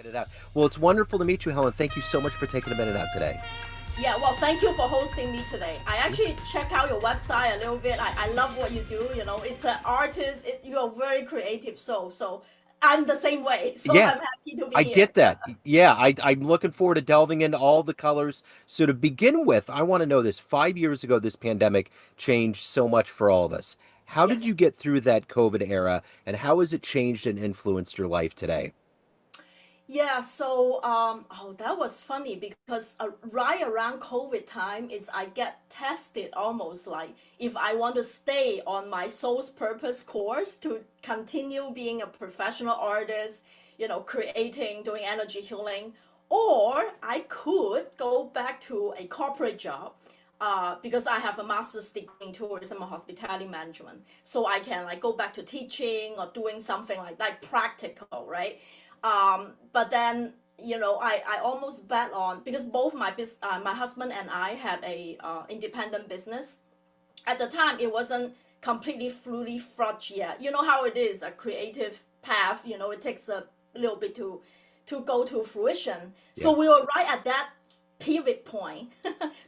it out. Well, it's wonderful to meet you, Helen. Thank you so much for taking a minute out today. Yeah, well, thank you for hosting me today. I actually check out your website a little bit. I love what you do. You know, it's an artist. You're a very creative soul. So I'm the same way. So Yeah, I'm happy to be I here. get that. Yeah, I'm looking forward to delving into all the colors. So to begin with, I want to know this. 5 years ago, this pandemic changed so much for all of us. How did you Yes. get through that COVID era, and how has it changed and influenced your life today? Yeah, so oh, that was funny because right around COVID time is I get tested almost like if I want to stay on my soul's purpose course to continue being a professional artist, you know, creating, doing energy healing, or I could go back to a corporate job. Because I have a master's degree in tourism and hospitality management, so I can like go back to teaching or doing something like that practical, right? But then I almost bet on because both my husband and I had a independent business. At the time, it wasn't completely fully fledged yet. You know how it is a creative path. You know, it takes a little bit to go to fruition. Yeah. So we were right at that pivot point,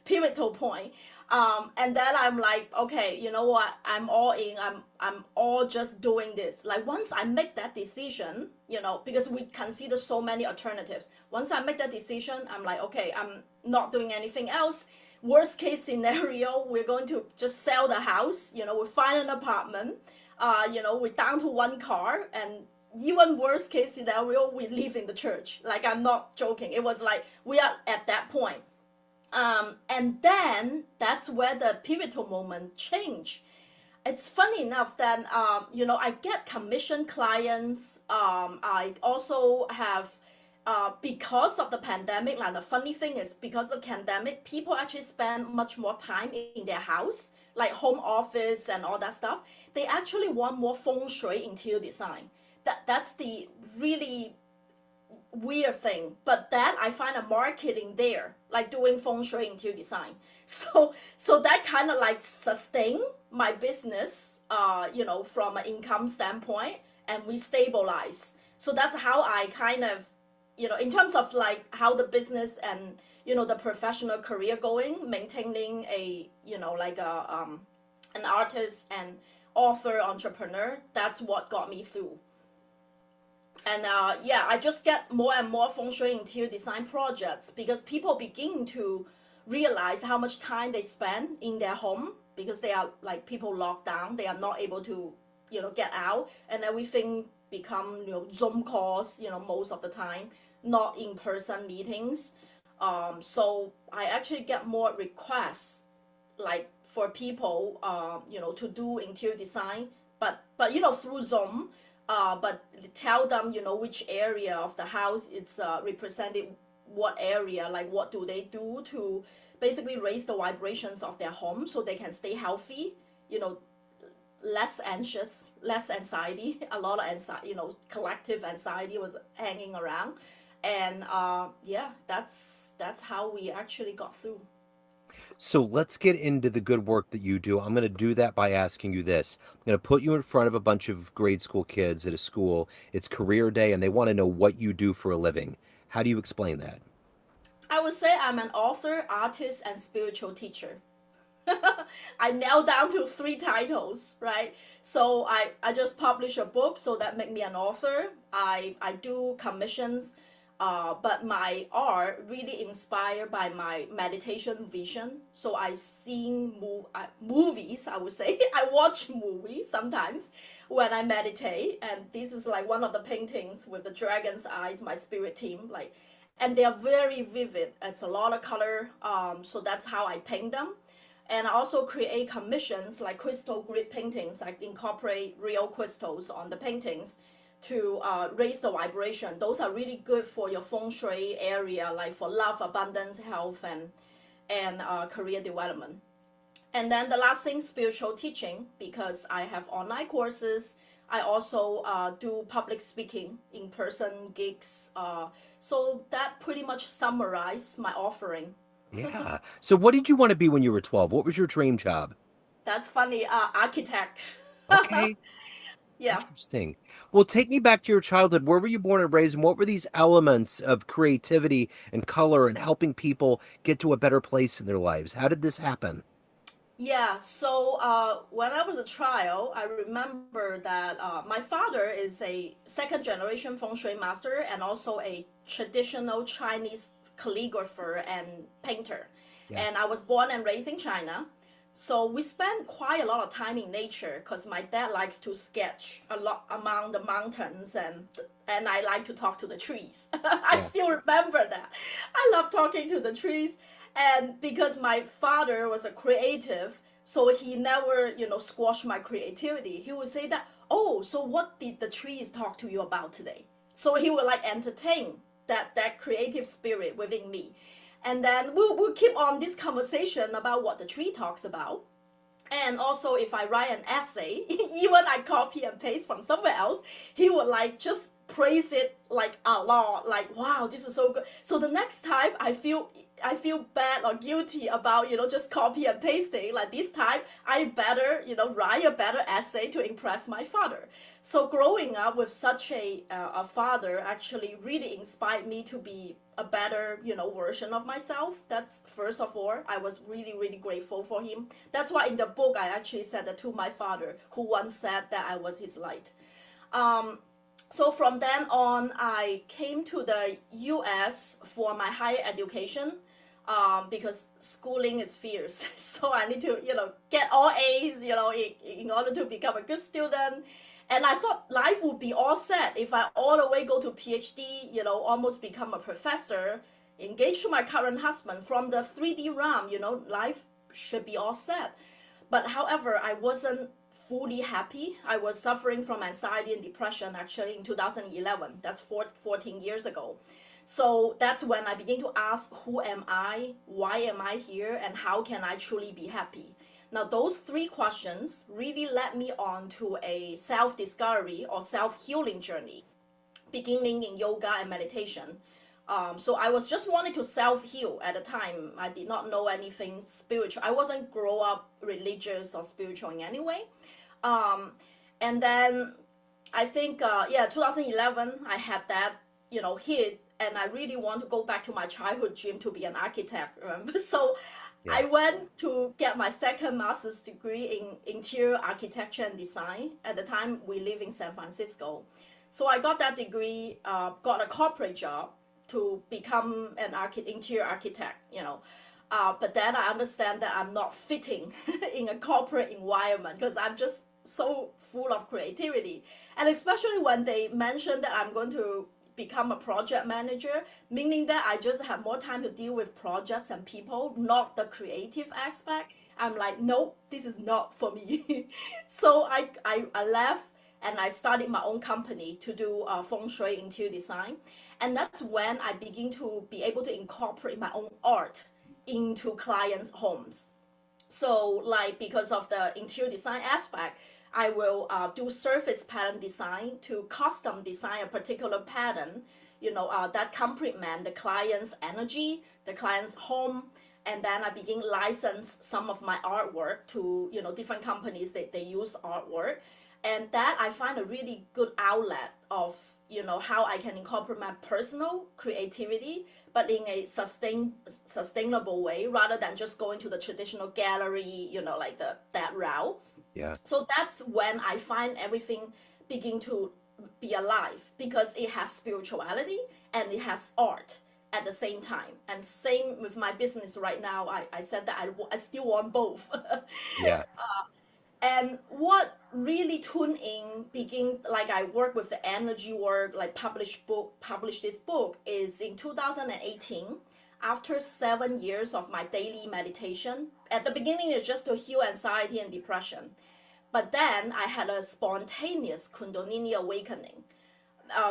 pivotal point. And then I'm like, okay, you know what? I'm all in. I'm all just doing this. Like once I make that decision, you know, because we consider so many alternatives. Once I make that decision, I'm like, okay, I'm not doing anything else. Worst case scenario, we're going to just sell the house. You know, we find an apartment. We're down to one car, and even worst case scenario, we live in the church. Like I'm not joking. It was like we are at that point. And then that's where the pivotal moment changed. It's funny enough that I get commission clients. I also have because of the pandemic. Like the funny thing is, because of the pandemic, people actually spend much more time in their house, like home office and all that stuff. They actually want more feng shui interior design. That's the really weird thing, but that I find a marketing there, like doing feng shui interior design. So that kind of like sustain my business, from an income standpoint, and we stabilize. So that's how I kind of, in terms of like how the business and the professional career going, maintaining a like an artist and author entrepreneur. That's what got me through. And yeah, I just get more and more feng shui interior design projects because people begin to realize how much time they spend in their home because they are like people locked down. They are not able to, get out, and everything become Zoom calls, most of the time, not in person meetings. So I actually get more requests like for people, to do interior design, but through Zoom, but tell them which area of the house it's represented, what area, like what do they do to basically raise the vibrations of their home so they can stay healthy, you know, less anxious, less anxiety. A lot of anxiety, collective anxiety was hanging around, and yeah, that's how we actually got through. So let's get into the good work that you do. I'm going to do that by asking you this. I'm going to put you in front of a bunch of grade school kids at a school. It's career day, and they want to know what you do for a living. How do you explain that? I would say I'm an author, artist, and spiritual teacher. I nailed down to three titles, right? So I just published a book, so that make me an author. I do commissions, but my art really inspired by my meditation vision. So I seen movies, I would say. I watch movies sometimes when I meditate, and this is like one of the paintings with the dragon's eyes, my spirit team, like, and they are very vivid. It's a lot of color, so that's how I paint them. And I also create commissions like crystal grid paintings. I incorporate real crystals on the paintings to raise the vibration. Those are really good for your feng shui area, like for love, abundance, health, and career development. And then the last thing, spiritual teaching, because I have online courses. I also do public speaking, in person gigs. So that pretty much summarizes my offering. Yeah. So what did you want to be when you were 12? What was your dream job? That's funny. Architect. Okay. Yeah. Interesting. Well, take me back to your childhood. Where were you born and raised, and what were these elements of creativity and color and helping people get to a better place in their lives? How did this happen? Yeah, so when I was a child, I remember that my father is a second generation Feng Shui master and also a traditional Chinese calligrapher and painter. Yeah. And I was born and raised in China. So we spent quite a lot of time in nature because my dad likes to sketch a lot among the mountains and I like to talk to the trees. I Yeah. still remember that. I love talking to the trees. And because my father was a creative, so he never, squash my creativity. He would say that, oh, so what did the trees talk to you about today? So he would like entertain that creative spirit within me. And then we'll keep on this conversation about what the tree talks about. And also, if I write an essay, even I copy and paste from somewhere else, he would like just praise it like a lot, like wow, this is so good. So the next time I feel bad or guilty about just copy and pasting. Like this time, I better write a better essay to impress my father. So growing up with such a father actually really inspired me to be a better version of myself. That's first of all, I was really really grateful for him. That's why in the book I actually said that to my father, who once said that I was his light. um, so from then on, I came to the US for my higher education, because schooling is fierce. So I need to, get all A's, in order to become a good student. And I thought life would be all set if I all the way go to PhD, almost become a professor, engaged to my current husband from the 3D realm, life should be all set. But however, I wasn't fully happy. I was suffering from anxiety and depression actually in 2011. That's 14 years ago. So that's when I began to ask, who am I? Why am I here? And how can I truly be happy? Now, those three questions really led me on to a self discovery or self healing journey, beginning in yoga and meditation. So I was just wanting to self heal at the time. I did not know anything spiritual. I wasn't grow up religious or spiritual in any way. Um, and then I think, 2011, I had that, hit, and I really want to go back to my childhood dream to be an architect. Remember? So Yeah. I went to get my second master's degree in interior architecture and design. At the time, we live in San Francisco. So I got that degree, got a corporate job to become an interior architect, but then I understand that I'm not fitting in a corporate environment because I'm just so full of creativity. And especially when they mentioned that I'm going to become a project manager, meaning that I just have more time to deal with projects and people, not the creative aspect. I'm like, nope, this is not for me. So I left and I started my own company to do Feng Shui interior design. And that's when I begin to be able to incorporate my own art into clients' homes. So, like, because of the interior design aspect, I will do surface pattern design to custom design a particular pattern, that complement the client's energy, the client's home. And then I begin license some of my artwork to, different companies that they use artwork. And that I find a really good outlet of, how I can incorporate my personal creativity but in a sustainable way rather than just going to the traditional gallery, like that route. Yeah. So that's when I find everything begin to be alive because it has spirituality and it has art at the same time. And same with my business right now. I said that I still want both. Yeah. And what really tune in begin, like I work with the energy work, like publish this book is in 2018. After 7 years of my daily meditation, at the beginning it's just to heal anxiety and depression, but then I had a spontaneous kundalini awakening.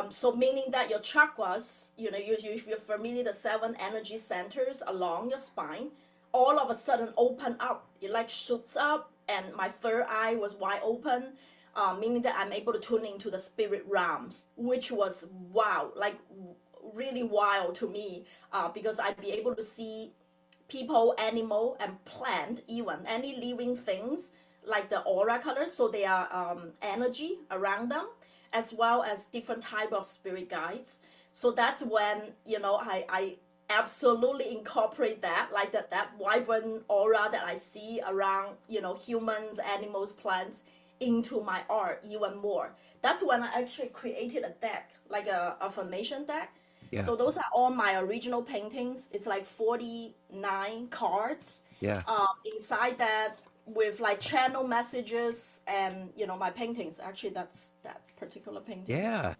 So meaning that your chakras, if you're familiar, the seven energy centers along your spine, all of a sudden open up. It like shoots up, and my third eye was wide open, meaning that I'm able to tune into the spirit realms, which was wow, like really wild to me, because I'd be able to see people, animal, and plant, even any living things, like the aura colors, so they are energy around them, as well as different type of spirit guides. So that's when I absolutely incorporate that, like that vibrant aura that I see around humans, animals, plants into my art even more. That's when I actually created a deck, like a affirmation deck. Yeah. So those are all my original paintings. It's like 49 cards. Yeah. Inside that, with like channel messages and my paintings. Actually, that's that particular paintings. Yeah.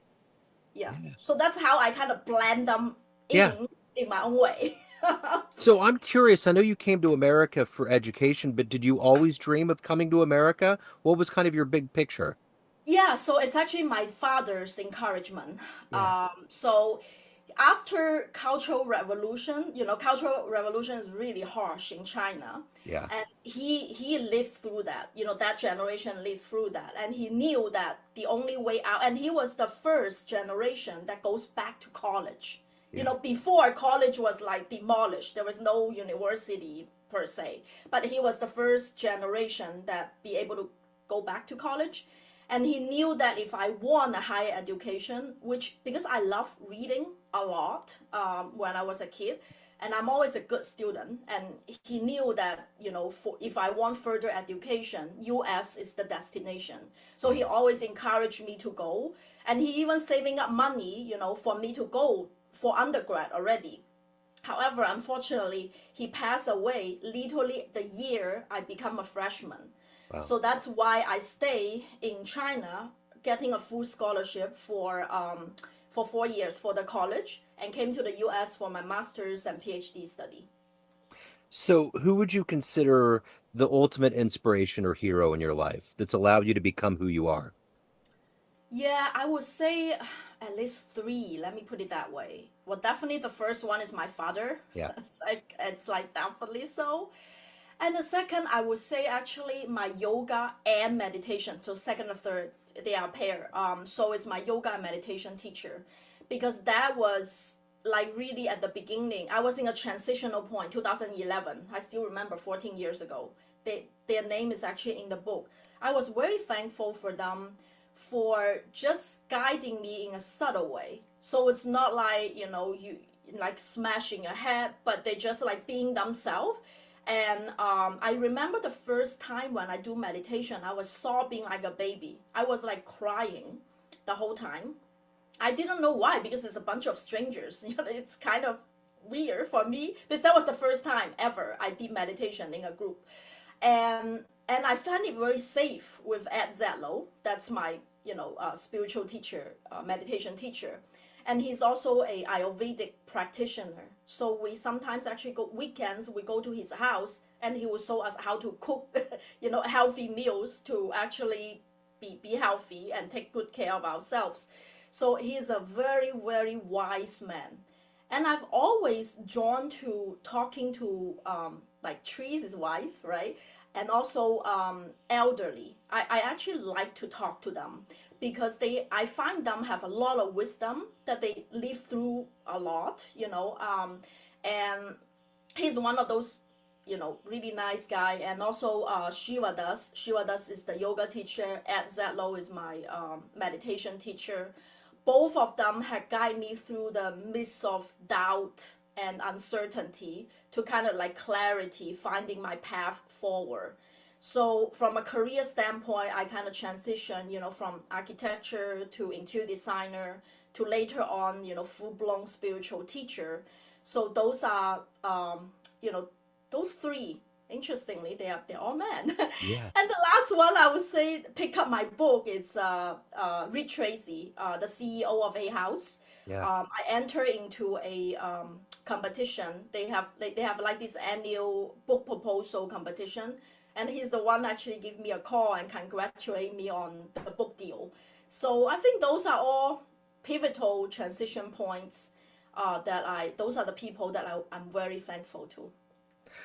Yeah. Yeah. So that's how I kind of blend them Yeah. in my own way. So I'm curious. I know you came to America for education, but did you always dream of coming to America? What was kind of your big picture? Yeah, so it's actually my father's encouragement. Yeah. So after cultural revolution is really harsh in China, Yeah. and he lived through that. That generation lived through that, and he knew that the only way out. And he was the first generation that goes back to college. Yeah. Before college was like demolished. There was no university per se, but he was the first generation that be able to go back to college. And he knew that if I want a higher education, which because I love reading a lot when I was a kid, and I'm always a good student, and he knew that for if I want further education, US is the destination. So he always encouraged me to go, and he even saving up money, for me to go for undergrad already. However, unfortunately, he passed away literally the year I become a freshman. Wow. So that's why I stay in China, getting a full scholarship for 4 years for the college, and came to the U.S. for my master's and PhD study. So who would you consider the ultimate inspiration or hero in your life that's allowed you to become who you are? Yeah, I would say at least three. Let me put it that way. Well, definitely the first one is my father. Yeah. It's like definitely so. And the second, I would say actually my yoga and meditation. So second and third, they are pair. So it's my yoga and meditation teacher, because that was like really at the beginning. I was in a transitional point, 2011. I still remember 14 years ago. Their name is actually in the book. I was very thankful for them for just guiding me in a subtle way. So it's not like, you like smashing your head, but they just like being themselves. And I remember the first time when I do meditation, I was sobbing like a baby. I was like crying the whole time. I didn't know why, because it's a bunch of strangers. It's kind of weird for me because that was the first time ever I did meditation in a group, and I find it very safe with Ed Zetlow. That's my spiritual teacher, meditation teacher, and he's also a Ayurvedic practitioner. So we sometimes actually go weekends. We go to his house, and he will show us how to cook, healthy meals to actually be healthy and take good care of ourselves. So he is a very very wise man, and I've always drawn to talking to like trees is wise, right? And also elderly. I actually like to talk to them because I find them have a lot of wisdom that they live through a lot, and he's one of those really nice guy. And also Shiva Das is the yoga teacher. Ed Zetlow is my meditation teacher. Both of them had guided me through the midst of doubt and uncertainty to kind of like clarity, finding my path forward. So from a career standpoint, I kind of transition, from architecture to interior designer to later on, full blown spiritual teacher. So those are, you know, those three. Interestingly, they're all men. Yeah. And the last one I would say pick up my book. It's Rick Tracy, the CEO of A House. Yeah. I enter into a competition. They have like this annual book proposal competition, and he's the one actually give me a call and congratulate me on the book deal. So I think those are all pivotal transition points. Those are the people that I'm very thankful to.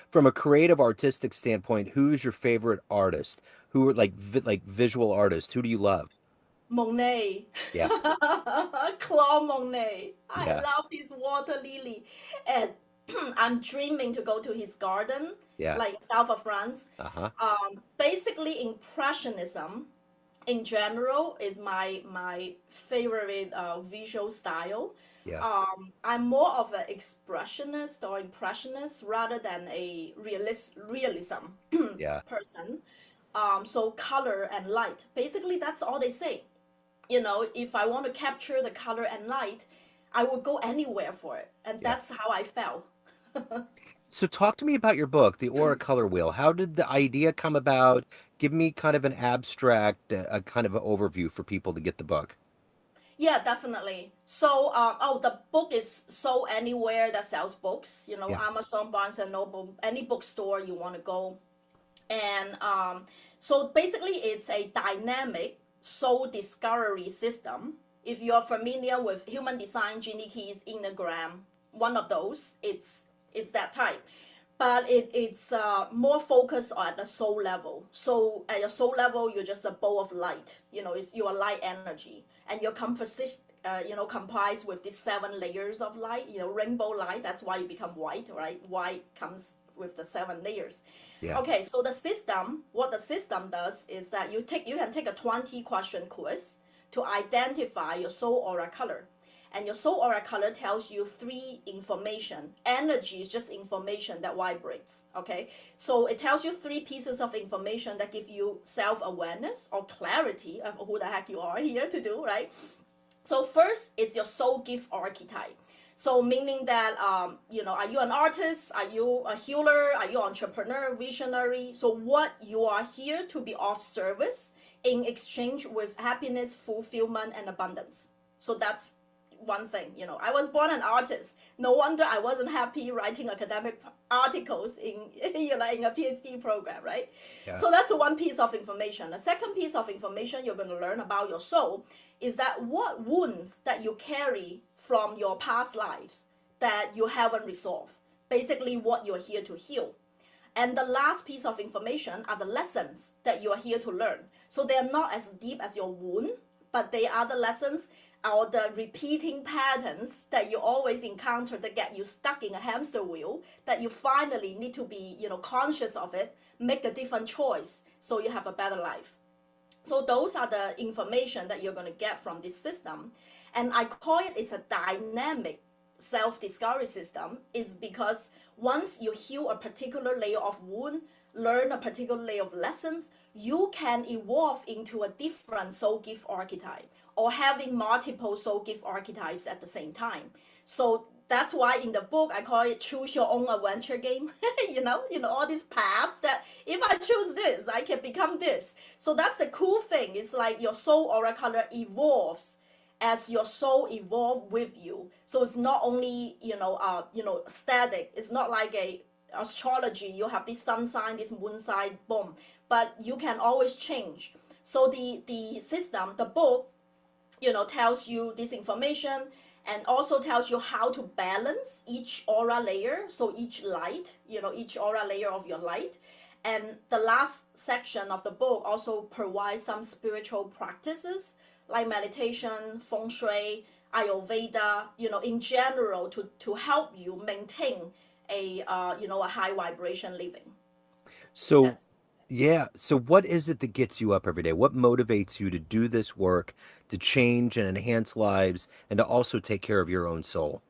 From a creative artistic standpoint, who's your favorite artist? Who are like visual artists? Who do you love? Monet, Yeah. Claude Monet. I Yeah. love his water lily, and I'm dreaming to go to his garden, Yeah. like south of France. Uh-huh. Basically, Impressionism in general is my favorite visual style. Yeah. I'm more of an expressionist or impressionist rather than a realism Yeah. person. So color and light, basically that's all they say. If I want to capture the color and light, I would go anywhere for it, and Yeah. that's how I felt. So talk to me about your book, The Aura Color Wheel. How did the idea come about? Give me kind of an abstract, a kind of an overview for people to get the book. Yeah, definitely. So, the book is sold anywhere that sells books. Yeah. Amazon, Barnes and Noble, any bookstore you want to go. And so basically, it's a dynamic soul discovery system. If you're familiar with human design, Genie Keys, Enneagram, one of those, it's that type. But it's more focused at the soul level. So at your soul level, you're just a ball of light. It's your light energy, and your composition, comprised with these 7 layers of light. Rainbow light. That's why you become white, right? White comes with the 7 layers. Yeah. Okay, so what the system does is that you can take a 20-question quiz to identify your soul aura color. And your soul aura color tells you 3 information. Energy is just information that vibrates. Okay, so it tells you 3 pieces of information that give you self-awareness or clarity of who the heck you are here to do, right? So first, it's your soul gift archetype. So meaning that, are you an artist? Are you a healer? Are you an entrepreneur, visionary? So what you are here to be of service in exchange with happiness, fulfillment, and abundance. So that's one thing. I was born an artist. No wonder I wasn't happy writing academic articles in in a PhD program, right? Yeah. So that's one piece of information. The second piece of information you're going to learn about your soul is that what wounds that you carry from your past lives that you haven't resolved. Basically, what you're here to heal. And the last piece of information are the lessons that you are here to learn. So they are not as deep as your wound, but they are the lessons or the repeating patterns that you always encounter that get you stuck in a hamster wheel, that you finally need to be, conscious of it, make a different choice so you have a better life. So those are the information that you're going to get from this system. And I call it's a dynamic self-discovery system. It's because once you heal a particular layer of wound, learn a particular layer of lessons, you can evolve into a different soul gift archetype or having multiple soul gift archetypes at the same time. So that's why in the book I call it choose your own adventure game. All these paths that if I choose this, I can become this. So that's the cool thing. It's like your soul aura color evolves as your soul evolve with you. So it's not only static. It's not like a astrology. You have this sun sign, this moon sign, boom. But you can always change. So the system, the book, tells you this information and also tells you how to balance each aura layer. So each light, each aura layer of your light. And the last section of the book also provides some spiritual practices like meditation, Feng Shui, Ayurveda, in general to help you maintain a high vibration living. So, That's yeah. So, what is it that gets you up every day? What motivates you to do this work, to change and enhance lives, and to also take care of your own soul?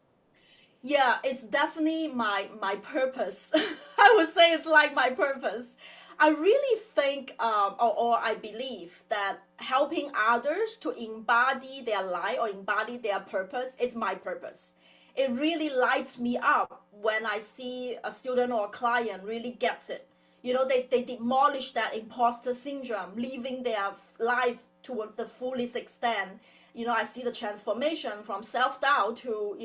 Yeah, it's definitely my purpose. I would say it's like my purpose. I really think, or I believe that helping others to embody their life or embody their purpose is my purpose. It really lights me up when I see a student or a client really gets it. They demolish that imposter syndrome, living their life to the fullest extent. I see the transformation from self-doubt to,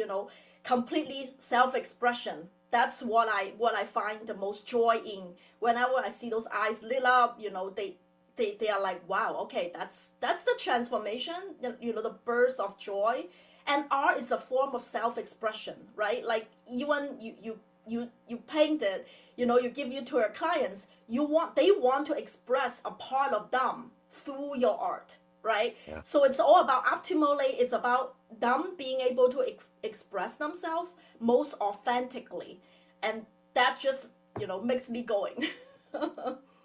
completely self-expression. That's what I find the most joy in. Whenever I see those eyes lit up, they are like, wow, okay, that's the transformation, the burst of joy. And art is a form of self-expression, right? Like even you paint it, you give it to your clients, they want to express a part of them through your art, right? Yeah. So it's all about optimally, it's about them being able to express themselves most authentically, and that just makes me going.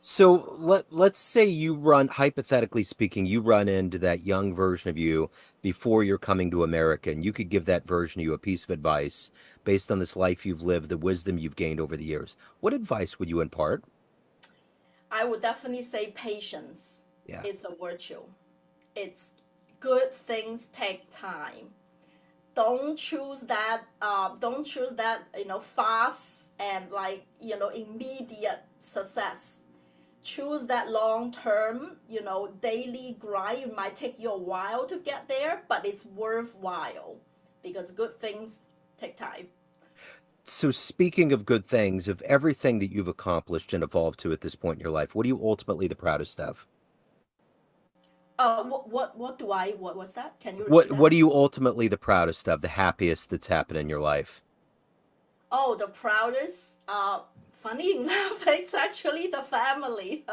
So let's say you run, hypothetically speaking, you run into that young version of you before you're coming to America, and you could give that version of you a piece of advice based on this life you've lived, the wisdom you've gained over the years. What advice would you impart? I would definitely say patience Yeah. is a virtue. It's good things take time. Don't choose that fast and immediate success. Choose that long term, daily grind. It might take you a while to get there, but it's worthwhile because good things take time. So speaking of good things, of everything that you've accomplished and evolved to at this point in your life, what are you ultimately the proudest of? What was that? Can you repeat What that? are you ultimately the proudest of, the happiest that's happened in your life? Oh, the proudest. Funny enough, it's actually the family.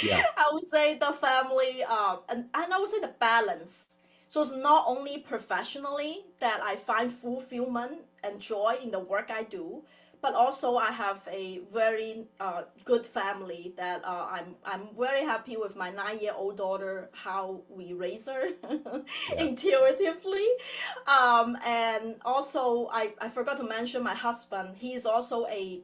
Yeah. I would say the family, and I would say the balance. So it's not only professionally that I find fulfillment and joy in the work I do, but also I have a very good family that I'm very happy with my 9-year-old daughter, how we raise her Yeah. intuitively. And also, I forgot to mention my husband. He is also a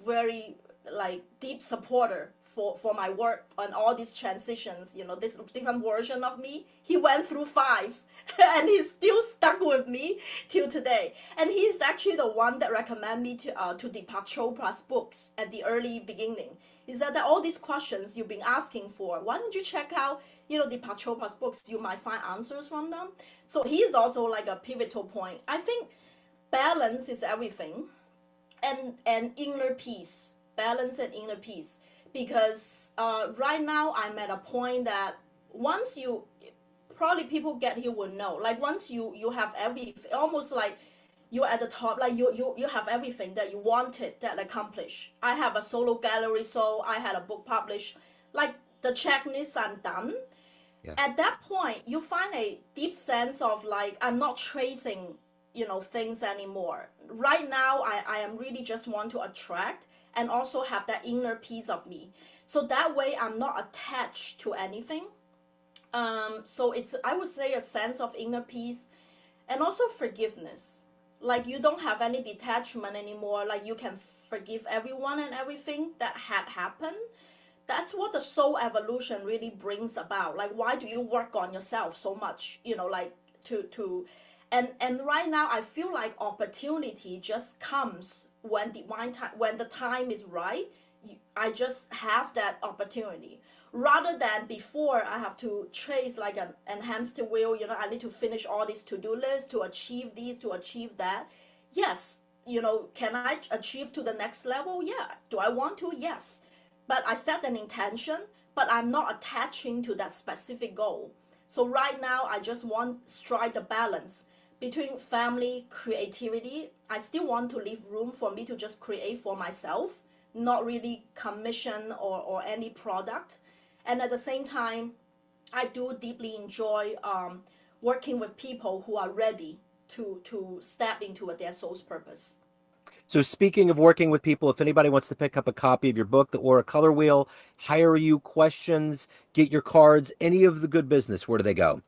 very like deep supporter for my work on all these transitions. This different version of me. He went through five, and he's still stuck with me till today. And he's actually the one that recommended me to Deepak Chopra's books at the early beginning. He said that all these questions you've been asking for, why don't you check out Deepak Chopra's books? You might find answers from them. So he's also like a pivotal point. I think balance is everything, and inner peace, balance and inner peace. Because right now I'm at a point that once you, probably people get here will know, like once you have every, almost like you're at the top, like you have everything that you wanted, that accomplished. I have a solo gallery, so I had a book published, like the checklist, I'm done. Yeah. At that point you find a deep sense of like I'm not tracing things anymore. Right now I am really just want to attract and also have that inner piece of me, so that way I'm not attached to anything. So it's, I would say, a sense of inner peace, and also forgiveness. Like you don't have any detachment anymore, like you can forgive everyone and everything that had happened. That's what the soul evolution really brings about. Like why do you work on yourself so much, like to and right now I feel like opportunity just comes when divine time, when the time is right. I just have that opportunity, rather than before I have to chase like an hamster wheel. I need to finish all these to-do lists to achieve these, to achieve that. Yes, can I achieve to the next level? Yeah. Do I want to? Yes. But I set an intention, but I'm not attaching to that specific goal. So right now I just want strike the balance between family, creativity. I still want to leave room for me to just create for myself, not really commission or any product. And at the same time, I do deeply enjoy working with people who are ready to step into their soul's purpose. So speaking of working with people, if anybody wants to pick up a copy of your book, The Aura Color Wheel, hire you, questions, get your cards, any of the good business, where do they go?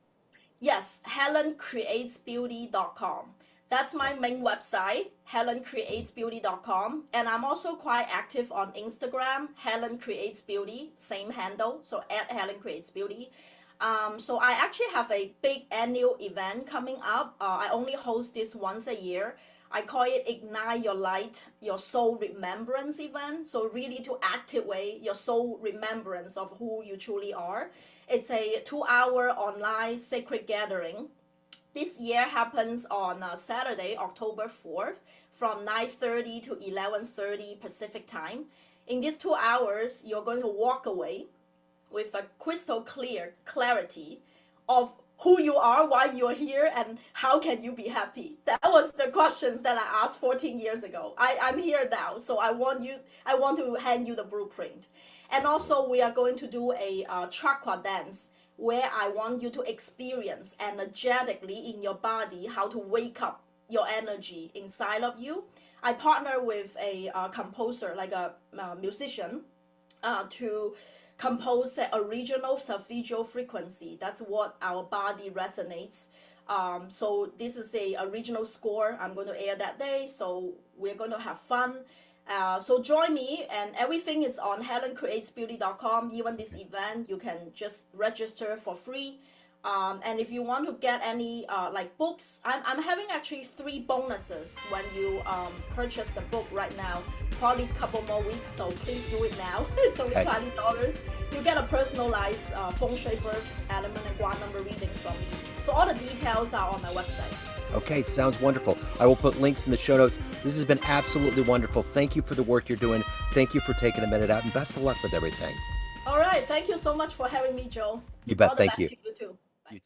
Yes, helencreatesbeauty.com. That's my main website, helencreatesbeauty.com. And I'm also quite active on Instagram, Helen Creates Beauty, same handle, so at Helen Creates Beauty. So I actually have a big annual event coming up. I only host this once a year. I call it Ignite Your Light, Your Soul Remembrance event. So really to activate your soul remembrance of who you truly are. It's a 2-hour online sacred gathering. This year happens on Saturday, October 4th, from 9:30 to 11:30 Pacific time. In these 2 hours, you're going to walk away with a crystal clear clarity of who you are, why you're here, and how can you be happy. That was the questions that I asked 14 years ago. I'm here now, so I want to hand you the blueprint. And also we are going to do a chakra dance where I want you to experience energetically in your body how to wake up your energy inside of you. I partner with a composer, like a musician, to compose a original solfeggio frequency. That's what our body resonates. So this is a original score I'm going to air that day. So we're going to have fun. So join me, and everything is on helencreatesbeauty.com. Even this event, you can just register for free. And if you want to get any like books, I'm having actually 3 bonuses when you purchase the book right now. Probably a couple more weeks, so please do it now. It's only $20. You get a personalized Feng Shui birth element and guan number reading from me. So all the details are on my website. Okay, sounds wonderful. I will put links in the show notes. This has been absolutely wonderful. Thank you for the work you're doing. Thank you for taking a minute out, and best of luck with everything. All right. Thank you so much for having me, Joe. You bet. All the Thank best you. to you too. Bye. You too.